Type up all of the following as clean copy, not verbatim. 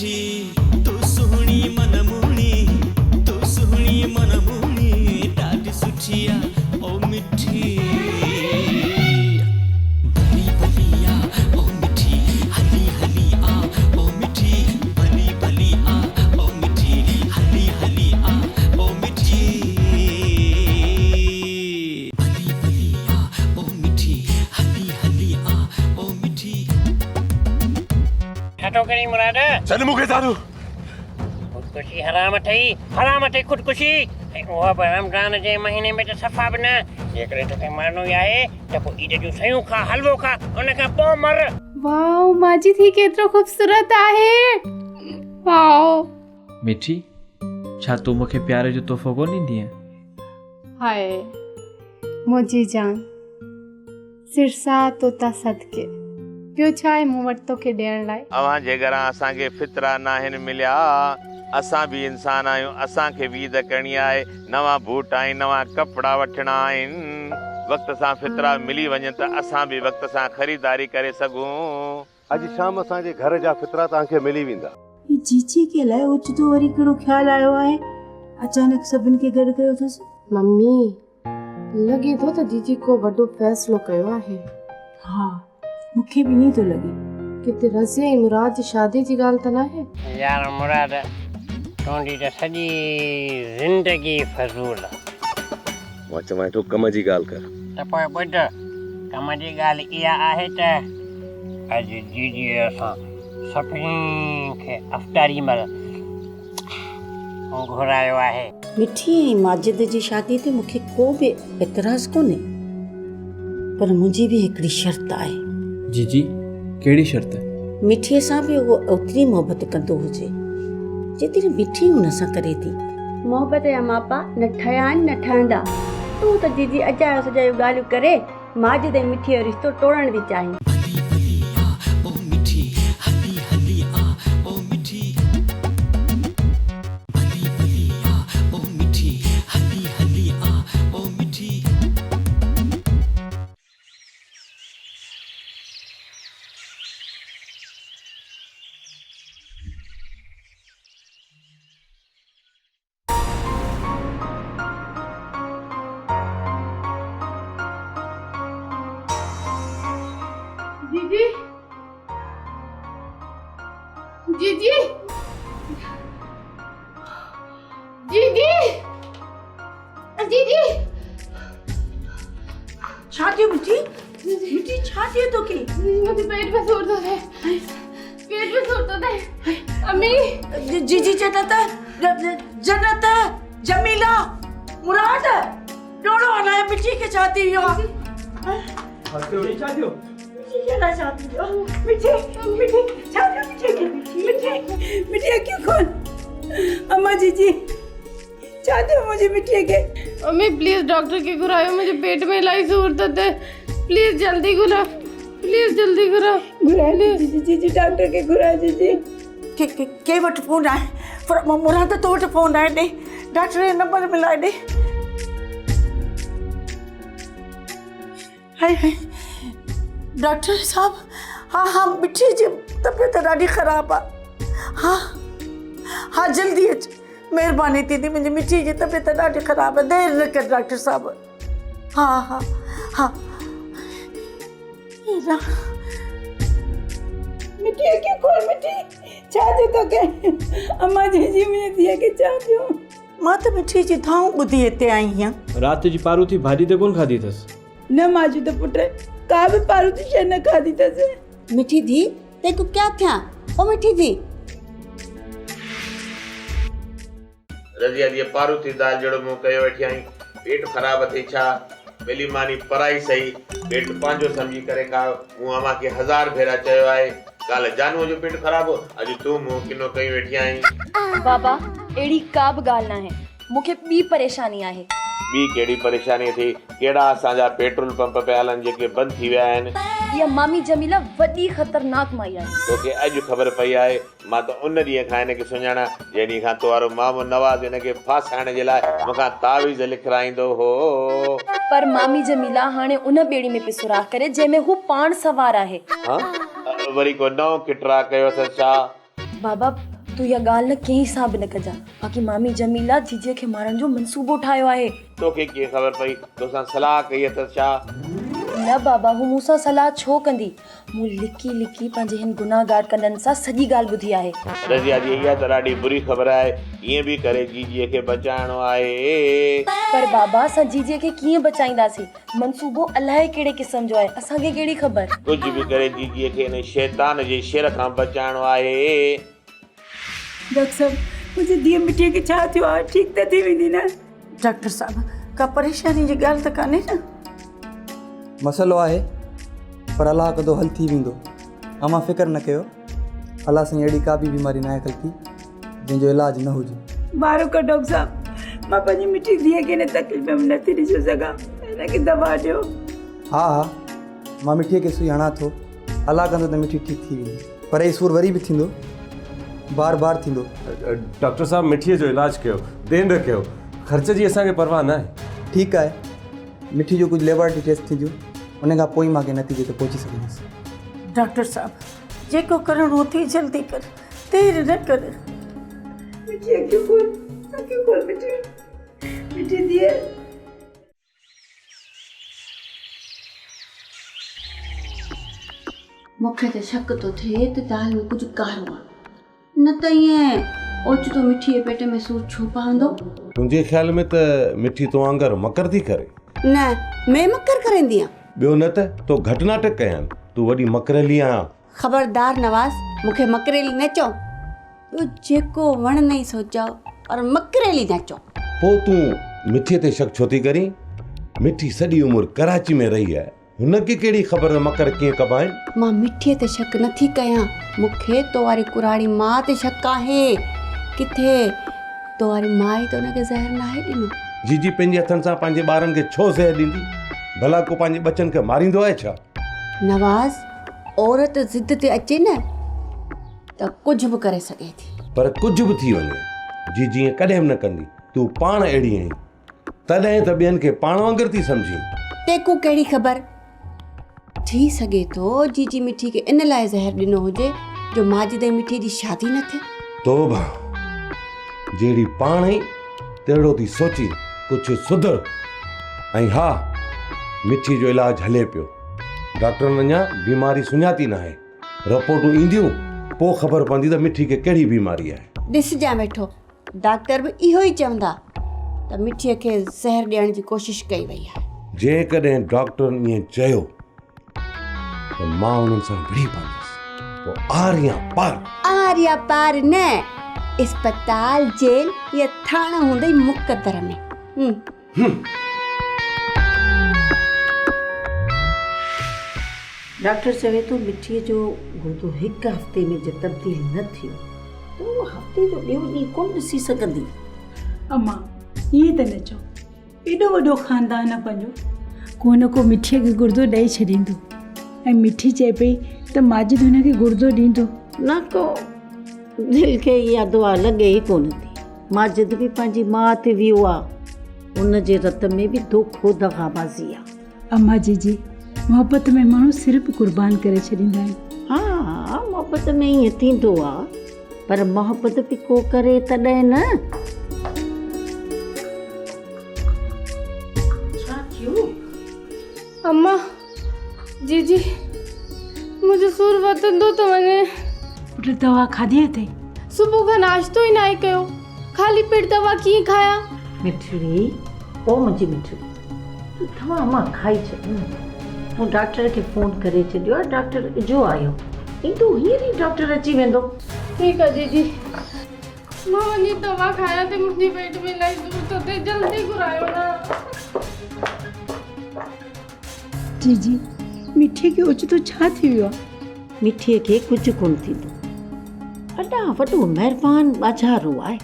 मिठी तू सुहणी मनमुनी तू सुहणी मनमुनी ॾाढी सुठिया ओ मिठी भली भली आ ओ मिठी हली हली आ ओ मिठी भली भली आ ओ मिठी हली हली आ ओ मिठी भली भली आ ओ मिठी हली हली आ ओ मिठी छातो करी मुराद चल मुखे दारू खुदकुशी हराम अथई खुदकुशी उहा बि रमज़ान जे महीने में त सफ़ा बि न जेकॾहिं तोखे मरणो ई आहे त पोइ ईद जूं शयूं खा हलवो खा उन खां पोइ मर। वाओ माजी थी केतिरो खूबसूरत आहे। वाओ मिठी छा तूं मूंखे प्यार जो तोहफ़ो कोन ॾींदीअं? हाय मुंहिंजी जान सिरसा तोता सदके ॿियो छा आहे मूं वटि तोखे ॾियण लाइ। अवां जे घरां असांखे फितरा नाहिनि मिलिया असां भी इंसान आहियूं असांखे भी ईद करणी आहे नवां बूट आहिनि नवां कपिड़ा वठणा आहिनि वक़्त सां फितरा मिली वञनि त असां भी वक़्त सां ख़रीदारी करे सघूं। अॼु शाम असांजे घर जा फितरा तव्हांखे मिली वेंदा। ये जीजी के लाइ ओचितो वरी कहिड़ो ख़्यालु आयो आहे अचानक सभिनि खे गॾु कयो अथसि। मम्मी लॻे थो त जीजी को वॾो फ़ैसिलो कयो आहे। हा मूंखे बि ईअं थो लॻे किथे रज़िया ऐं मुराद जी शादी जी ॻाल्हि त न आहे। यार मुराद तुंहिंजी त सॼी ज़िंदगी फज़ूल आहे। मां चवां थो कम जी ॻाल्हि कर त पोइ ॿुध कम जी ॻाल्हि इहा आहे त अॼु जीजीअ असां सभिनी खे अफ़्तारी महिल घुरायो आहे। मिठी ऐं माजिद जी शादी ते मूंखे को बि एतिराज़ कोन्हे पर मुंहिंजी बि हिकिड़ी शर्त आहे। जीजी कहिड़ी शर्त? मिठीअ सां बि उहो ओतिरी मोहबत कंदो हुजे जेतिरी मिठी हुन सां करे थी। मोहबत जा मापा न ठहिया आहिनि न ठहंदा। तूं त दीदी अजायो सजायो ॻाल्हियूं करे माजिद ऐं मिठीअ जो रिश्तो तोड़ण थी चाहीं। भली भली आ ओ मिठी हली हली आ ओ मिठी भली भली आ ओ मिठी हली हली आ ओ मिठी जीजी जीजी जीजी जीजी छा थियो मिठी? मिठी छा थियो तोखे? मुझे पेट में सूर थो थिए पेट में सूर थो थिए। अम्मी जीजी जन्नत जमीला मुराद डोड़ो हलाए मिठी खे छा थी वियो आहे? छा थियो? मिठी अखियूं खोल। अम्मा जीजी छा थियो मुंहिंजी मिठीअ खे? अम्मी प्लीज डॉक्टर के घुरायो मुझे पेट में इलाही सूर थो थिए प्लीज जल्दी घुरा प्लीज जल्दी घुरा जीजी डॉक्टर के घुराए जीजी। के वटि फोन आहे? मुराद तो वटि फोन आहे ॾे डॉक्टर जो नंबर मिलाए ॾे। हाय हाय डॉक्टर साहब हाँ मिठी जी तबीयत ॾाढी ख़राबु आहे। हाँ जल्दी अच महिरबानी थींदी मुंहिंजी मिठी जी तबीयत ॾाढी ख़राबु आहे देरि न कर डॉक्टर साहब। हाँ मिठी अखियूं खोल मिठी छा थियो तोखे? अम्मा जीजी मुंहिंजी धीअ खे छा थियो? मां त मिठी जी धाऊं ॿुधी हिते आई आहियां। राति जी पारू थी भाॼी त कोन खाधी अथसि? न माजू त पुट का बि पारूथी शइ न खाधी अथसि। मिठी धी तेको क्या थिया? ओ मिठी धी रज़िया दी पारू थी दाल जड़ो मुंह कयो वेठी आई पेट ख़राब अथई छा मिली मानी पराई सही पेट पंहिंजो समझी करे खा। मूं अमा के 1000 भेरा चयो आहे काल जानू जो पेट ख़राब हो अॼु तूं मुंह किनो कई वेठी आई। बाबा अहिड़ी का बि ॻाल्हि न आहे मूंखे ॿी परेशानी आहे। ॿी कहिड़ी परेशानी थी? कहिड़ा असांजा पेट्रोल पंप पिया हलनि जेके बंदि थी विया आहिनि? इहा मामी जमीला वॾी ख़तरनाक माई आहे। तोखे अॼु ख़बर पई आहे मां त उन ॾींहं खां हिनखे सुञाणा जंहिं ॾींहं खां तो वारो मामो नवाज़ हिनखे फासाइण जे लाइ मूंखां तावीज़ लिखाईंदो हो। पर मामी जमीला हाणे उन ॿेड़ी में पियो सुराख करे जंहिंमें हू पाण सवार आहे। वरी को नओं किटरा कयो अथसि छा? बाबा तूं इहा ॻाल्हि न कंहिं हिसाब न कजां। बाक़ी मामी जमीला जीजीअ खे मारण जो मनसूबो ठाहियो आहे। तोखे कीअं ख़बर पई? तोसां सलाह कई अथसि छा? न बाबा, हू मूंसां सलाह छो कंदी? मूं लिकी लिकी पंहिंजे हिन गुनाहगार कननि सां सॼी ॻाल्हि ॿुधी आहे। रज़िया जी इहा त ॾाढी बुरी ख़बर आहे। ईअं बि करे जीजीअ खे बचाइणो आहे। पर बाबा, असां जीजीअ खे कीअं बचाईंदासीं? मनसूबो अलाए कहिड़े क़िस्म जो आहे, असांखे कहिड़ी ख़बर? कुझु बि करे जीजीअ खे हिन शैतान जे शेर खां बचाइणो आहे। डॉक्टर साहब, मुंहिंजी धीअ मिठीअ खे छा थियो आहे? ठीकु त थी वेंदी न? डॉक्टर साहब, का परेशानी जी ॻाल्हि त कान्हे न? मसइलो आहे पर अलाह कदो हल थी वेंदो। अमा फ़िक्र न कयो, अलाह साईं अहिड़ी का बि बीमारी न आहे ख़लकी जंहिंजो इलाज न हुजे। मारो का डॉक्टर साहब, मां पंहिंजी मिठी धीअ खे हिन तकलीफ़ में नथी ॾिसी सघां। हिनखे दवा ॾियो। हा हा, मां मिठीअ खे सुई हणां थो। अलाह कंदो त मिठी ठीकु थी वेंदी, पर ही सूर वरी बि थींदो, बार बार थींदो। डॉक्टर साहब, मिठीअ जो इलाज कयो, देरि न कयो। ख़र्च जी असांखे परवाह न आहे। ठीकु आहे, मिठी जो कुझु लेबोरेटरी टेस्ट थींदियूं, उन खां पोइ मां नतीजे ते पहुची सघंदुसि। डॉक्टर साहब, जेको करणो थी जल्दी कर, देरि न कर। मिठी अखियूं खोल मिठी धीअ। मूंखे त शक थो थिए त दाल में कुझु कारो आहे, न त ईअं ओचितो मिठीअ पेट में सूर छो पवंदो? तुंहिंजे ख़्याल में त मिठी तो वांगुरु मकर थी करे? न, मैं मकर करंदी आहियां। ॿियो न त तो घटि नाटक कया आहिनि। तूं वॾी मकरेली आहियां। ख़बरदार नवाज़, मूंखे मकरेली न चओ। तूं जेको वण नहीं सोचो पर मकरेली न चओ। पोइ तूं मिठीअ ते शक छो थी करीं? मिठी सॼी उमिरि कराची में रही आहे, हुनखे कहिड़ी ख़बर मकर कीअं कबा आहिनि? मां मिठीअ ते शक नथी कयां, मूंखे तो वारी कुराड़ी मां ते शक आहे। किथे तो वारी मां ई त हुनखे ज़हर नाहे ॾिनो। जीजी पंहिंजे हथनि सां पंहिंजे ॿारनि खे छो ज़हर ॾींदी? भला को पंहिंजे बचनि खे मारींदो आहे छा? नवाज़, औरत ज़िद ते अचे न त कुझु बि करे सघे थी। पर कुझु बि थी वञे, जीजी ईअं कॾहिं बि न कंदी। तूं पाण अहिड़ी आहीं, तॾहिं त ॿियनि खे पाण वांगुरु थी सम्झी। तेको कहिड़ी ख़बर? थी सघे थो जीजी मिठी खे इन लाइ ज़हर ॾिनो हुजे जो माजिद ऐं मिठी जी शादी न थिए। तौबा, जहिड़ी पाण ई तहिड़ो थी सोची, कुझु सुधर। ऐं हा, मिठी जो इलाजु हले पियो। डॉक्टरनि अञा बीमारी सुञाती न आहे। रिपोर्टूं ईंदियूं पोइ ख़बर पवंदी त मिठी खे कहिड़ी बीमारी आहे। ॾिसजां वेठो, डॉक्टर बि इहो ई चवंदा त मिठीअ खे ज़हर ॾियण जी कोशिशि कई वई आहे। जेकॾहिं डॉक्टरनि ईअं चयो त मां उन्हनि सां विड़ी पवंदुसि, पोइ आर या पार न, इस्पताल, जेल या थाणो हूंदई मुक़दर में। डॉक्टर चवे थो मिठीअ जो गुर्दो हिकु हफ़्ते में जे तब्दील न थियो त उहो हफ़्ते जो ॿियो ॾींहुं कोन ॾिसी सघंदी। अम्मा, ईअं त न चओ। एॾो वॾो ख़ानदान आहे पंहिंजो, को न को मिठीअ खे गुर्दो ॾेई छॾींदो। ऐं मिठी चए पई त माजिद हुनखे गुर्दो ॾींदो। न को दिलि खे इहा दुआ लॻे ई कोन थी। माजिद बि पंहिंजी माउ ते वियो आहे, उन जे रत में बि दोखो दगाबाज़ी आहे। अम्मा जी मोहबत में माण्हू सिर्फ़ु क़ुर्बान करे छॾींदा आहिनि। हा, मोहबत में ईअं थींदो आहे, पर मोहबत बि को करे तॾहिं न। छा थियो? अम्मा जीजी, मुझे सूर वधंदो थो वञे। पुट, दवा खाधी अथई? सुबुह खां नाश्तो ई न आहे कयो, ख़ाली पेट दवा कीअं खायां? मिठड़ी, ओ मुंहिंजी मिठड़ी, तूं दवा अम्मा खाई छॾ। तूं डॉक्टर खे फ़ोन करे छॾियो आहे, डॉक्टर इजो आयो, ईंदो हींअर ई डॉक्टर अची वेंदो। ठीकु आहे जीजी, मां वञी दवा खायां थी, मुंहिंजे पेट में इलाही सूर थो थिए, जल्दी घुरायो न। जीजी, मिठीअ खे ओचितो छा थी वियो आहे? मिठीअ खे कुझु कोन थींदो। वॾा वॾो महिरबान बाज़ारो आहे।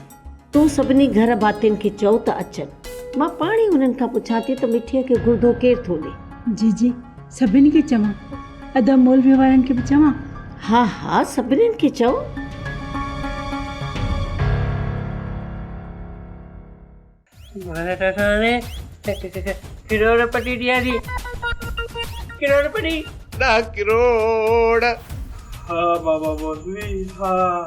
तूं सभिनी घर भातियुनि खे चओ त अचनि। मां पाण ई उन्हनि खां पुछां थी त मिठीअ खे गुर्दो केरु थो ॾे। जीजी, सभिनी खे चवां? अदा मौलवी वारनि खे बि चवां? हा, सभिनीनि खे चओ। करोड़पति ॾियारी, करोड़पति। 10 करोड़। हाँ बाबा मौलवी, हाँ।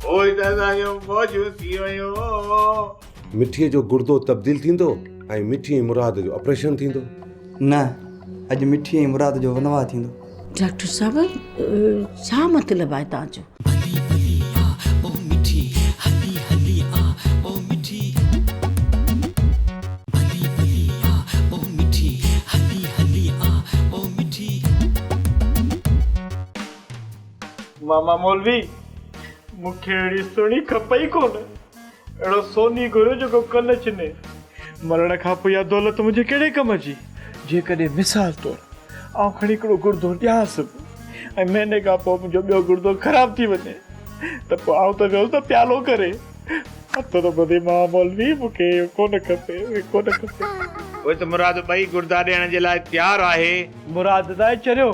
ओए त असांजो मौजू थी वियो। मिठीअ जो गुर्दो तब्दील थींदो ऐं मिठी मुराद जो ऑपरेशन थींदो। न अॼु मिठी ऐं मुराद जो वनवाह थींदो। डॉक्टर साहब छा मतिलबु आहे तव्हांजो? ओ मिठी हली हली आ ओ मिठी भली भली आ ओ मिठी हली हली आ ओ मिठी। मामा मौलवी मूंखे अहिड़ी सुहिणी खपई कोन, अहिड़ो सोनी घुरो जेको कन चिने। मरण खां पोइ इहा दौलत मुंहिंजे कहिड़े कम जी? जेकॾहिं मिसाल तौरु आउं खणी हिकिड़ो गुर्दो ॾियांसि ऐं महीने खां पोइ मुंहिंजो ॿियो गुर्दो ख़राबु थी वञे त पोइ आउं त वियो त प्यालो करे। हथ त ॿुधे मां मौलवी मूंखे इहो कोन खपे, कोन खपे। ओए त मुराद ॿई गुर्दा ॾियण जे लाइ तयारु आहे। मुराद त आहे चरियो,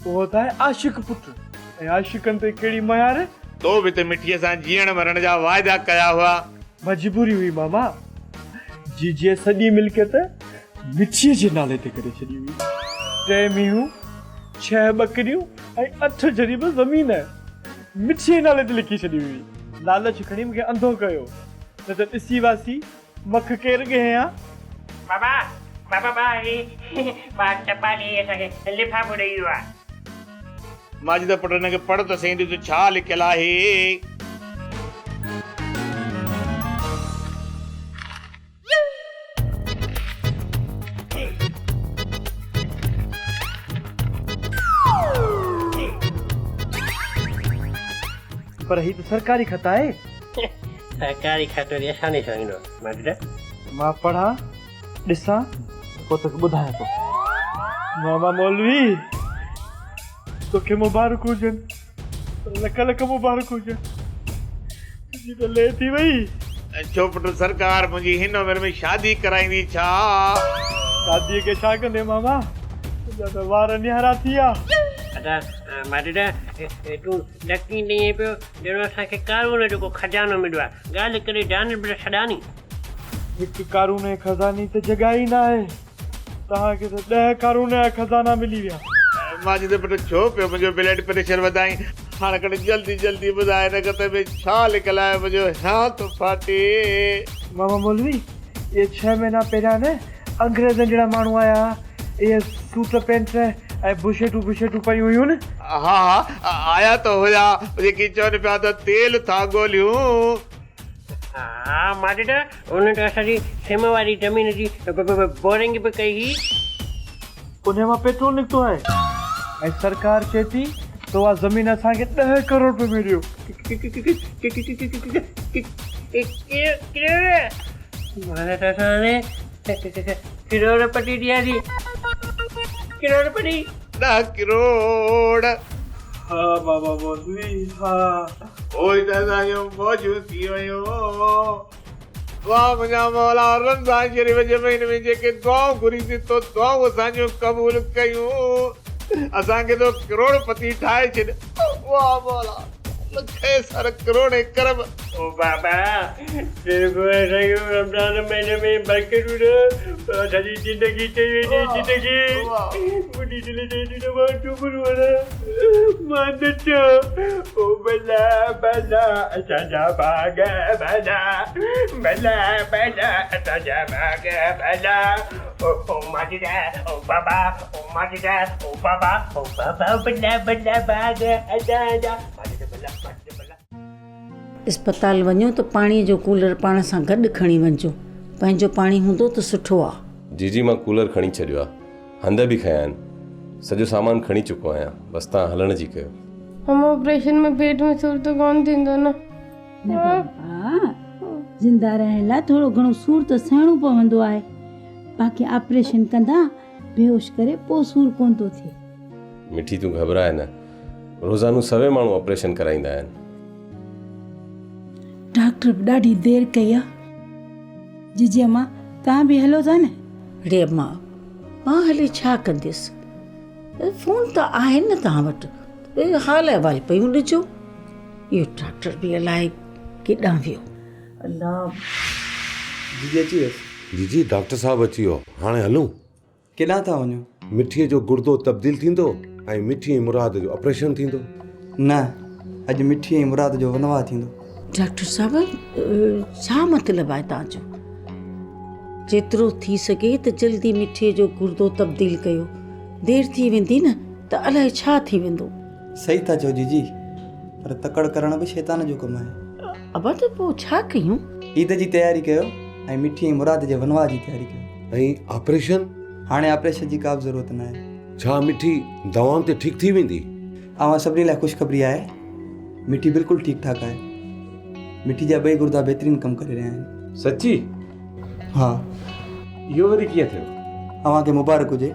उहो त आहे आशिक़ पुटु, ऐं आशिक़नि ते कहिड़ी मयार। तो बि त मिठीअ सां जीअण मरण जा वाइदा कया हुआ। मजबूरी हुई मामा, जीजीअ सॼी मिल्कियत मिठीअ जे नाले ते करे छॾी हुई। 3 मींहूं 6 ॿकरियूं ऐं 8 जरीब ज़मीन मिठीअ नाले ते लिखी छॾी हुई। लालच खणी मूंखे अंधो कयो, न त ॾिसी वासी मख केरु गहियां। बाबा बाबा भाई बा चपाली असांखे लिफ़ाफ़ो ॾेई वियो आहे। मां त पुट हिनखे पढ़ त सही ॾिसो छा लिखियलु आहे। पर ही त सरकारी खत आहे। सरकारी खत वरी असां ॾिसो ईंदो। मां पढ़ां ॾिसां पोइ तोखे ॿुधायां थो। मामा मौलवी तोखे मुबारक हुजनि, लख लख मुबारक हुजनि। तुंहिंजी त ले थी वई। छो पुट सरकार मुंहिंजी हिन उमिरि में शादी कराईंदी छा? शादीअ खे छा कंदे मामा, तुंहिंजा त वार निहारा थी विया। माडा तूं ॾकी ॾींहुं पियो ॼणो असांखे कारून जेको खजानो मिलियो आहे। ॻाल्हि करे जान बि छॾानी। हिकु कारून ऐं खज़ानी त जॻह ई न आहे, तव्हांखे त 10 कारून जा खज़ाना मिली विया। मां त पुट छो पियो मुंहिंजो ब्लड प्रेशर वधाई। हाणे कॾहिं जल्दी जल्दी ॿुधाए हिन खत में छा लिखियलु आहे, मुंहिंजो हियां थो फाटे। मामा मौलवी इहे 6 महीना पहिरियां न अंग्रेज़नि जहिड़ा माण्हू आया, इहे सूट पैंट ऐं बुशेटूं पयूं हुयूं न। हा आया त हुया, जेकी चवनि पिया त तेल था ॻोल्हियूं। हा माडा उन त असांजी सिम वारी ज़मीन जी बोरिंग बि कई हुई। उन मां पेट्रोल निकितो आहे ऐं सरकार चए थी त उहा ज़मीन असांखे 10 करोड़ रुपए में ॾियो। माना त असां करोड़पति ॾियासीं। करोड़पति 10 करोड़। हा बाबा मौलवी हा। ओए त असांजो मौजू थी वियो। वाह मुंहिंजा मौला, रमज़ान शरीफ़ जे महीने में जेके दुआऊं घुरीसीं तो दुआऊं असांजूं क़बूल कयूं। असांखे तो करोड़पति ठाहे छॾ। वाह मौला, लखे सर करोड़े करम। ओ बाबा तेरे को रमज़ान महीने में बरकत ॾे, असांजी ज़िंदगी चई ज़िंदगी मुंहिंजी दिलि चई त मां टुकड़ो मां नचो। ओ भला भला असांजा बाग भला, भला भला असांजा बाग भला। ओ माजिदा ओ बाबा, ओ माजिदा ओ बाबा, ओ बाबा भला भला बाग असांजा। अस्पताल वञो त पाणीअ जो कूलर पाण सां गॾु खणी वञिजो, पंहिंजो पाणी हूंदो त सुठो आहे। जी मां कूलर खणी छॾियो आहे, हंध बि खयां आहिनि, सॼो सामान खणी चुको आहियां, बसि तव्हां हलण जी कयो। हम ऑपरेशन में पेट में सूर त कोन थींदो न? ज़िंदा रहण लाइ थोरो घणो सूर त सहणो पवंदो आहे, बाक़ी ऑपरेशन कंदा बेहोश करे पोइ सूर कोन थो थिए। मिठी तूं घबराए न, रोज़ानो 100 माण्हू ऑपरेशन कराईंदा आहिनि। डॉक्टर बि ॾाढी देरि कई आहे। जीजी अम्मा तव्हां बि हलो था न? अरे अम्मा मां हली छा कंदसि, फ़ोन त आहे न तव्हां वटि, हाल अहिवाल पयूं ॾिजो। इहो डॉक्टर बि अलाए केॾां वियो। अलाह जीजी अची वियसि। जीजी डॉक्टर साहब अची वियो, हाणे हलूं? केॾां था वञो? मिठीअ जो गुर्दो तब्दील थींदो ऐं मिठी मुराद जो ऑपरेशन थींदो। न अॼु मिठी ऐं मुराद जो वनवाह थींदो। डॉक्टर साहब छा मतिलबु आहे तव्हांजो? जेतिरो थी सघे त जल्दी मिठीअ जो गुर्दो तब्दील कयो। देरि थी वेंदी न त अलाए छा थी वेंदो। सही था चओ जीजी, पर तकड़ करण बि शैतान जो कमु आहे। अबा त पोइ छा कयूं? ईद जी तयारी कयो ऐं मिठी ऐं मुराद जे वनवाह जी तयारी कयो। ऐं ऑपरेशन? हाणे ऑपरेशन जी का बि ज़रूरत न आहे। छा मिठी दवाउनि ते ठीकु थी वेंदी? अवां सभिनी लाइ ख़ुशख़बरी आहे, मिठी बिल्कुलु ठीकु ठाक आहे। मिठी जा 2 गुर्दा बहितरीनु कमु करे रहिया आहिनि। सची? हा। इहो वरी कीअं थियो? अव्हांखे मुबारक हुजे,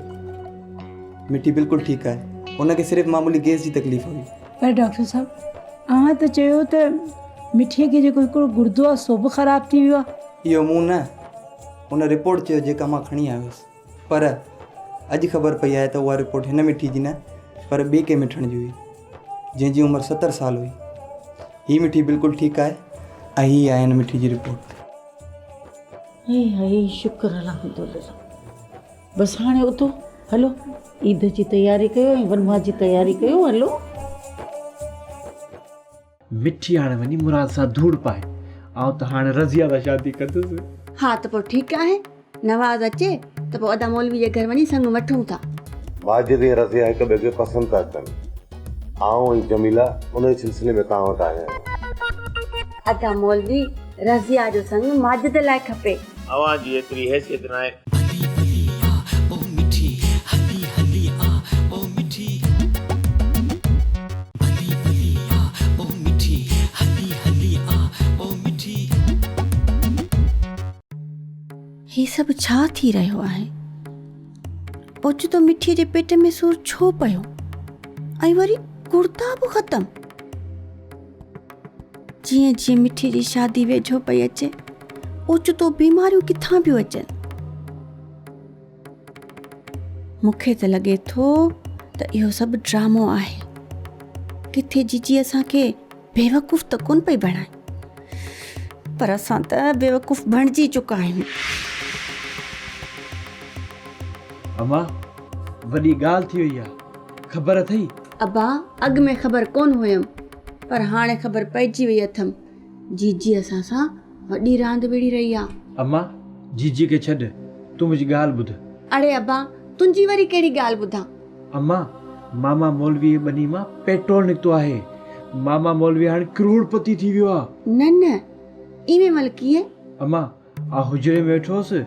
मिठी बिल्कुलु ठीकु आहे। उनखे सिर्फ़ु मामूली गैस जी तकलीफ़ हुई। पर डॉक्टर साहब अव्हां त चयो त मिठीअ खे जेको हिकिड़ो गुर्दो आहे सो बि ख़राबु थी वियो आहे। इहो मूं न, उन रिपोर्ट चयो जेका मां खणी आयो हुयुसि। पर अॼु ख़बर पई आहे त उहा रिपोर्ट हिन मिठी जी न, पर ॿिए के मिठण जी हुई, जंहिंजी उमिरि 70 साल हुई। हीअ मिठी बिल्कुलु ठीकु आहे ऐं हीअ आहे हिन मिठी जी रिपोर्ट। हे शुक्र अल्हम्दुलिल्लाह। बसि हाणे उथो, हलो ईद जी तयारी कयो ऐं वनवाह जी तयारी कयो। हलो मिठी हाणे वञी मुराद सां धूड़ पाए। आउं त हाणे रज़िया सां शादी कंदुसि। हा त पोइ ठीकु आहे, नवाज़ अचे त पोइ अदा मौलवी जे घर वञी संग वठूं था। माजिद ऐं रज़िया हिक ॿिए खे पसंदि था कनि। आउं ऐं जमीला उन सिलसिले में तव्हां वटि आया आहियूं। अदा मौलवी रज़िया जो संग माजिद लाइ खपे। अवां जी एतिरी हैसियत न आहे। ही सभु छा थी रहियो आहे? ओचितो मिठीअ जे पेट में सूर छो पियो ऐं वरी गुर्दा बि ख़तमु। जीअं जीअं मिठी जी शादी वेझो पई अचे, ओचितो बीमारियूं किथां पियूं अचनि। मूंखे त लॻे थो त इहो सभु ड्रामो आहे। किथे जीजी असांखे बेवकूफ़ त कोन पई बणाए, पर असां त बेवकूफ़ बणिजी चुका आहियूं। अम्मा वॾी ॻाल्हि थी वई आहे, ख़बर अथई? अबा अॻु में ख़बर कोन हुयमि, पर हाणे ख़बर पइजी वई अथमि। जीजी असां सां वॾी रांदि विड़ी रही आहे। अम्मा जीजी खे छॾ, तूं मुंहिंजी ॻाल्हि ॿुध। अड़े अबा तुंहिंजी वरी कहिड़ी ॻाल्हि ॿुधां? अम्मा मामा मौलवी ॿनी मां पेट्रोल निकितो आहे। मामा मौलवी हाणे करोड़पति थी वियो आहे। न न इवे मल कीअं? अम्मा आ हुजरे में वेठो हुअसि।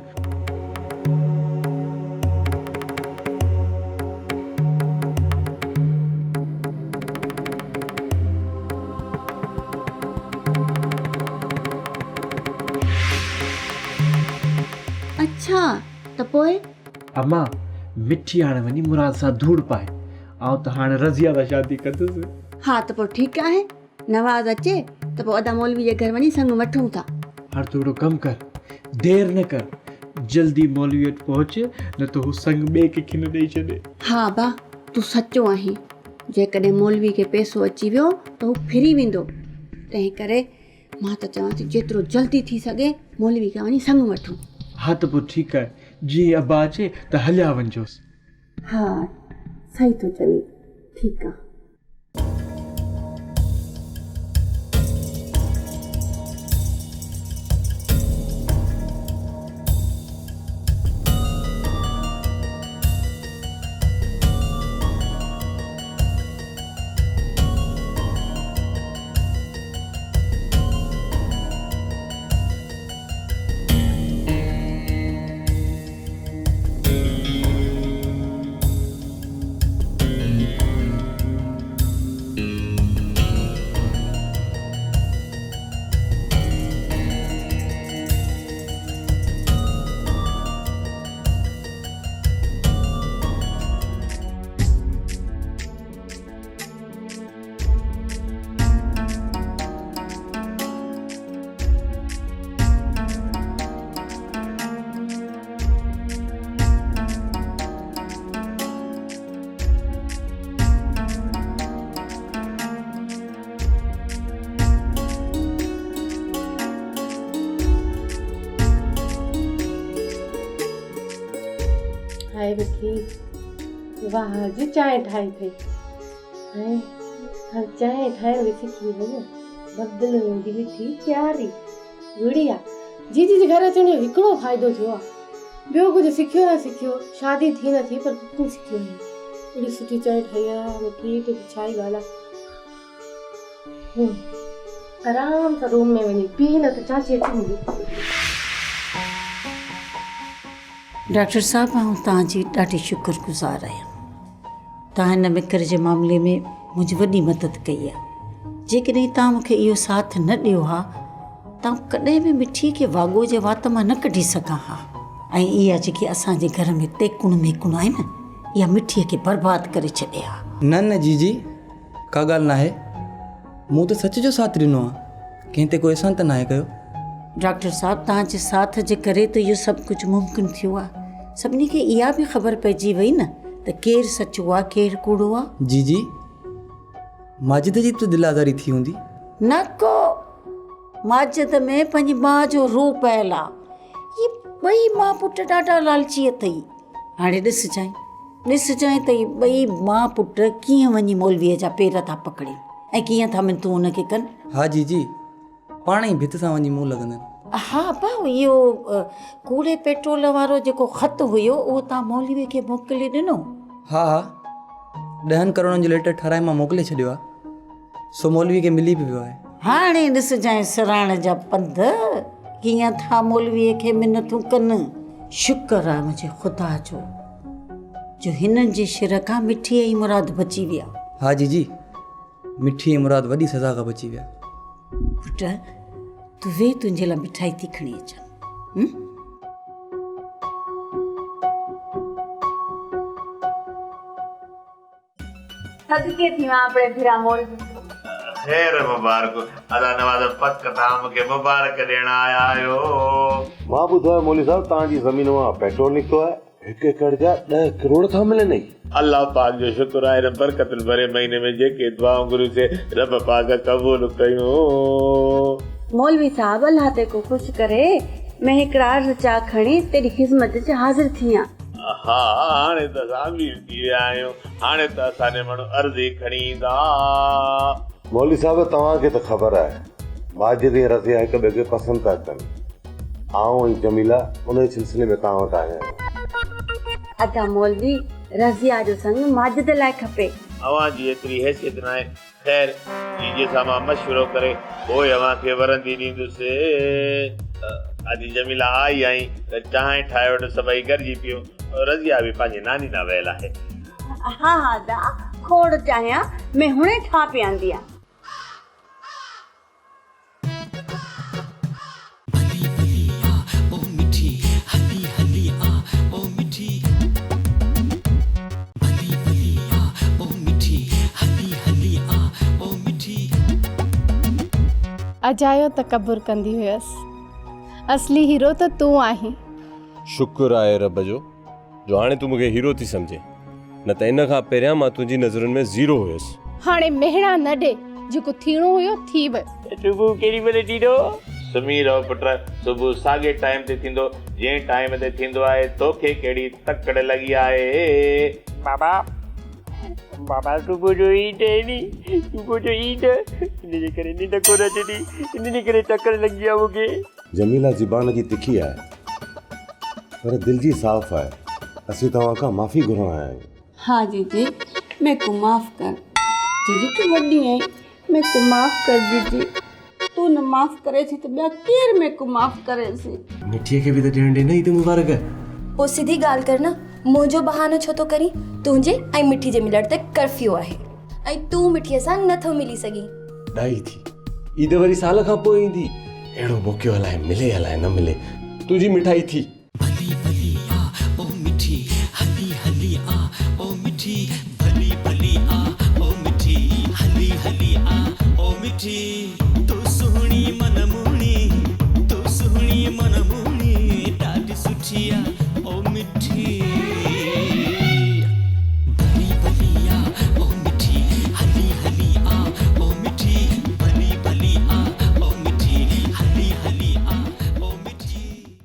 अच्छा त पोइ? अम्मा मिठी हाणे वञी मुराद सां धूड़ पाए। आउं त हाणे रज़िया सां शादी कंदुसि। हा त पोइ ठीकु आहे, नवाज़ अचे त पोइ अदा मौलवी जे घर वञी संग वठूं था। हाणे तूं हिकिड़ो कमु कर, देरि न कर, जल्दी मौलवी वटि पहुच, न त हू संग ॿिए कंहिंखे न ॾेई छॾे। हा बा तूं सचो आहीं। जेकॾहिं मौलवी खे पैसो अची वियो त हू फिरी वेंदो। तंहिं करे मां त चवां थी जेतिरो जल्दी थी सघे मौलवी खे वञी संग वठूं। हा त पोइ ठीकु आहे, जीअं अब्बा अचे त हलिया वञिजोसि। हा सही थो चवे, ठीकु आहे। हाय विकी, वाह जी चांहि ठाही अथई। हाणे चांहि ठाहिण बि सिखी वई। बदल वेंदी मिठी प्यारी गुड़िया। जीजी जे घर अचण जो हिकिड़ो फ़ाइदो थियो आहे, ॿियो कुझु सिखियो न सिखियो, शादी थी न थी पर कुकिंग सिखियो आहे। एॾी सुठी चांहि ठाही आहे मिठी, त छा ई ॻाल्हि आहे। आराम सां रूम में वञी पी न त चाची अची हूंदी। डॉक्टर साहब आउं तव्हांजी ॾाढी शुक्रगुज़ार आहियां। तव्हां हिन मिकर जे मामले में मुंहिंजी वॾी मदद कई आहे। जेकॾहिं तव्हां मूंखे इहो साथ न ॾियो हा त कॾहिं बि मिठीअ खे वाॻो जे वात मां न कढी सघां हा। ऐं इहा जेकी असांजे घर में टेकुण मेकुण आहे न, इहा मिठीअ खे बर्बादु करे छॾे हा। न जीजी, का ॻाल्हि न आहे। मूं त सच जो साथ ॾिनो आहे, कंहिं ते कोई अहसान त न आहे कयो। डॉक्टर साहब तव्हांजे साथ जे करे त इहो सभु कुझु मुमकिन थियो आहे। सभिनी खे इहा बि ख़बर पइजी वई न त केरु सचो आहे केरु कूड़ो आहे। जीजी, माजिद जी त दिल आज़ारी थी हूंदी न को, माजिद में पंहिंजी माउ जो रूह पयल आहे। ये ॿई माउ पुटु ॾाढा लालची अथई। हाणे ॾिसजांइ त ई ॿई माउ पुटु कीअं वञी मौलवीअ जा पेर था पकड़नि ऐं कीअं था मिंतूं हुनखे कनि। हा जीजी, पाण ई भित सां वञी मुंहुं लॻंदनि। हा भाउ, इहो कूड़े पेट्रोल वारो जेको ख़त हुयो उहो तव्हां मौलवीअ खे मोकिले ॾिनो? हा 10 करोड़नि जो लेटर ठाराए मां मोकिले छॾियो आहे, सो मौलवीअ खे मिली बि वियो आहे। हाणे ॾिसजांइ सराइण जा पंध कीअं था मौलवीअ खे मिनतूं कनि। शुक्र आहे मुंहिंजे ख़ुदा जो हिननि जे शिर खां मिठीअ जी मुराद बची विया। हा जीजी, मिठी जी मुराद वॾी सज़ा खां बची विया। पुट तूं वे, तुंहिंजे लाइ मिठाई थी खणी अचां। सदके थी मां अपने फिरा मोल खैर मुबारक अदा नवाज़ पक तव्हां मूंखे मुबारक ॾियण आया आहियो। मां ॿुधो आहे मौलवी साहब तव्हांजी ज़मीन मां पेट्रोल निकितो आहे, 1 एकड़ जा 10 करोड़ था मिलनि। अल्लाह पाक जो शुक्र आहे, हिन बरकतुल भरे महीने में जेके दुआऊं गुरु से रब पाक क़बूल कयूं। मौलवी साहब अल्लाह ते को खुश करे मैं हिकिड़ा अर्ज़ चा खणी तेरी ख़िदमत च हाज़िर थी आहियां। हा हाणे त असां अमीर थी विया आहियूं, हाणे त असांजे माण्हू अर्ज़ी खणी ईंदा। मौलवी साहब तव्हांखे त ख़बर आहे माजिद ऐं रज़िया हिक ॿिए खे पसंदि था कनि। आऊं ऐं जमीला उन सिलसिले में तव्हां वटि आया आहियूं। अदा मौलवी, रज़िया जो संग माजिद लाइ खपे। अवां जी एतिरी हैसियत न आहे। खैर जीजे सां मां मशवरो करे पोइ अवां खे वरंदी ॾींदुसि। अॼु जमीला आई आई त चांहि ठाहे वठि, सभई गॾिजी पियो। रज़िया बि पंहिंजी नानी ना वियल आहे। हा दा खोड़ चाहियां मैं हुणे ठा पियांदी आ। अजायो तकबुर कंदी हुयसि, असली हीरो त तूं आहीं। शुक्र आहे रब जो हाणे तूं मूंखे हीरो थी सम्झे, न त इन खां पहिरियां मां तुंहिंजी नज़रुनि में ज़ीरो हुयसि। हाणे मेहणा न ॾे, जेको थियणो हुयो थी वियो। सुबुह केॾी महिल थींदो? सुम्ही रहो पुट, सुबुह साॻे टाइम ते थींदो जंहिं टाइम ते थींदो आहे। तोखे कहिड़ी तकड़ लॻी आहे? बाबा सुबुह जो ईद है नी, सुबुह जो ईद इनजे करे निंड कोन अचंदी, इनजे करे तकड़ लॻी आहे मूंखे। जमीला ज़बान जी तिखी आहे पर दिल जी साफ़ आहे। असीं तव्हां खां माफ़ी घुरण आया आहियूं। हाँ जीजी, मैं को माफ़ कर। जीजी तू वॾी आई, मैं को माफ़ कर जीजी। तू न माफ़ करे थी त ॿिया केरु मैं को माफ़ करे सी। मिठीअ खे बि त ॾियण ॾे न, ई त मुबारक। पोइ सिधी ॻाल्हि कर न, मुंहिंजो बहानो छो थो करी? तुंहिंजे ऐं मिठी जे मिलण ते कर्फ्यू आहे ऐं तूं मिठीअ सां नथो मिली सघी। ॾाई थी ईद वरी साल खां पोइ ईंदी, अहिड़ो मौक़ो अलाए मिले अलाए न मिले। तुंहिंजी मिठाई थी। भली भली आ ओ मिठी, हली हली आ ओ मिठी, भली भली आ ओ मिठी, हली हली आ ओ मिठी। तू सुहिणी मन मूणी, तू सुहिणी मन मूणी, ॾाढी सुठी आ।